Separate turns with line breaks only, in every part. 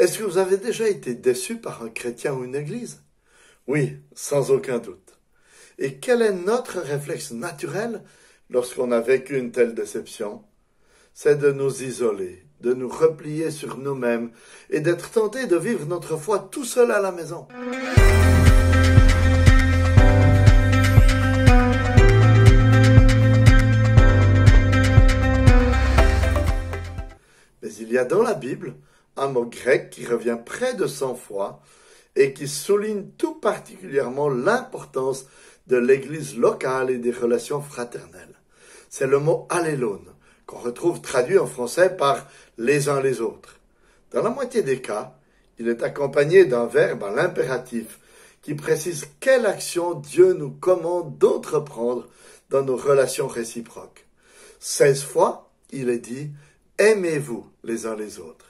Est-ce que vous avez déjà été déçu par un chrétien ou une église? Oui, sans aucun doute. Et quel est notre réflexe naturel lorsqu'on a vécu une telle déception? C'est de nous isoler, de nous replier sur nous-mêmes et d'être tenté de vivre notre foi tout seul à la maison. Mais il y a dans la Bible un mot grec qui revient près de 100 fois et qui souligne tout particulièrement l'importance de l'Église locale et des relations fraternelles. C'est le mot allélone, qu'on retrouve traduit en français par les uns les autres. Dans la moitié des cas, il est accompagné d'un verbe à l'impératif qui précise quelle action Dieu nous commande d'entreprendre dans nos relations réciproques. 16 fois, il est dit « aimez-vous les uns les autres »,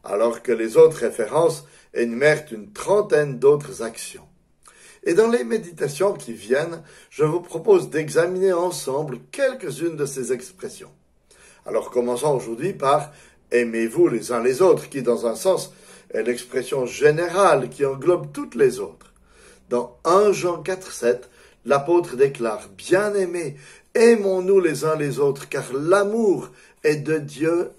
alors que les autres références énumèrent une trentaine d'autres actions. Et dans les méditations qui viennent, je vous propose d'examiner ensemble quelques-unes de ces expressions. Alors commençons aujourd'hui par « aimez-vous les uns les autres », qui dans un sens est l'expression générale qui englobe toutes les autres. Dans 1 Jean 4,7, l'apôtre déclare « Bien-aimés, aimons-nous les uns les autres, car l'amour est de Dieu,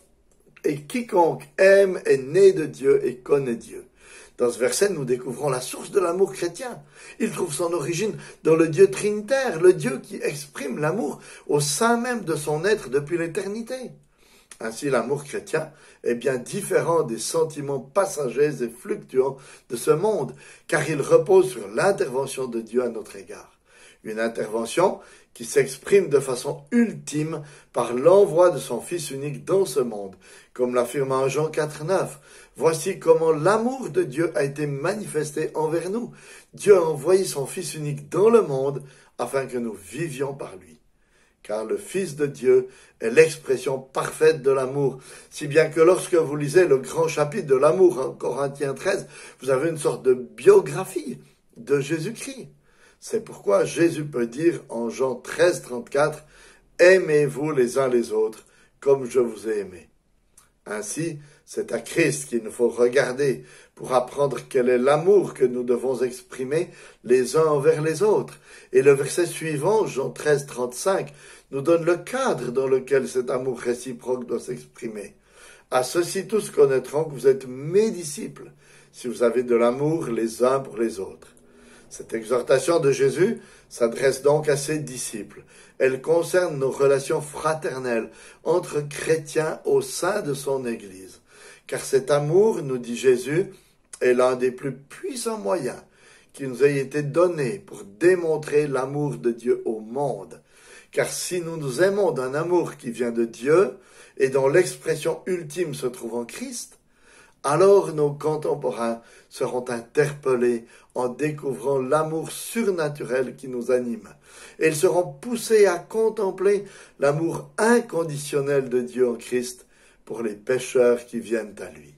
et quiconque aime est né de Dieu et connaît Dieu. » Dans ce verset, nous découvrons la source de l'amour chrétien. Il trouve son origine dans le Dieu trinitaire, le Dieu qui exprime l'amour au sein même de son être depuis l'éternité. Ainsi, l'amour chrétien est bien différent des sentiments passagers et fluctuants de ce monde, car il repose sur l'intervention de Dieu à notre égard. Une intervention qui s'exprime de façon ultime par l'envoi de son Fils unique dans ce monde, comme l'affirme 1 Jean 4,9. Voici comment l'amour de Dieu a été manifesté envers nous. Dieu a envoyé son Fils unique dans le monde afin que nous vivions par lui. Car le Fils de Dieu est l'expression parfaite de l'amour, si bien que lorsque vous lisez le grand chapitre de l'amour en Corinthiens 13, vous avez une sorte de biographie de Jésus-Christ. C'est pourquoi Jésus peut dire en Jean 13, 34, « Aimez-vous les uns les autres comme je vous ai aimé. » Ainsi, c'est à Christ qu'il nous faut regarder pour apprendre quel est l'amour que nous devons exprimer les uns envers les autres. Et le verset suivant, Jean 13, 35, nous donne le cadre dans lequel cet amour réciproque doit s'exprimer. « À ceci tous connaîtront que vous êtes mes disciples, si vous avez de l'amour les uns pour les autres. » Cette exhortation de Jésus s'adresse donc à ses disciples. Elle concerne nos relations fraternelles entre chrétiens au sein de son Église. Car cet amour, nous dit Jésus, est l'un des plus puissants moyens qui nous ait été donné pour démontrer l'amour de Dieu au monde. Car si nous nous aimons d'un amour qui vient de Dieu et dont l'expression ultime se trouve en Christ, alors nos contemporains seront interpellés en découvrant l'amour surnaturel qui nous anime. Et ils seront poussés à contempler l'amour inconditionnel de Dieu en Christ pour les pécheurs qui viennent à lui.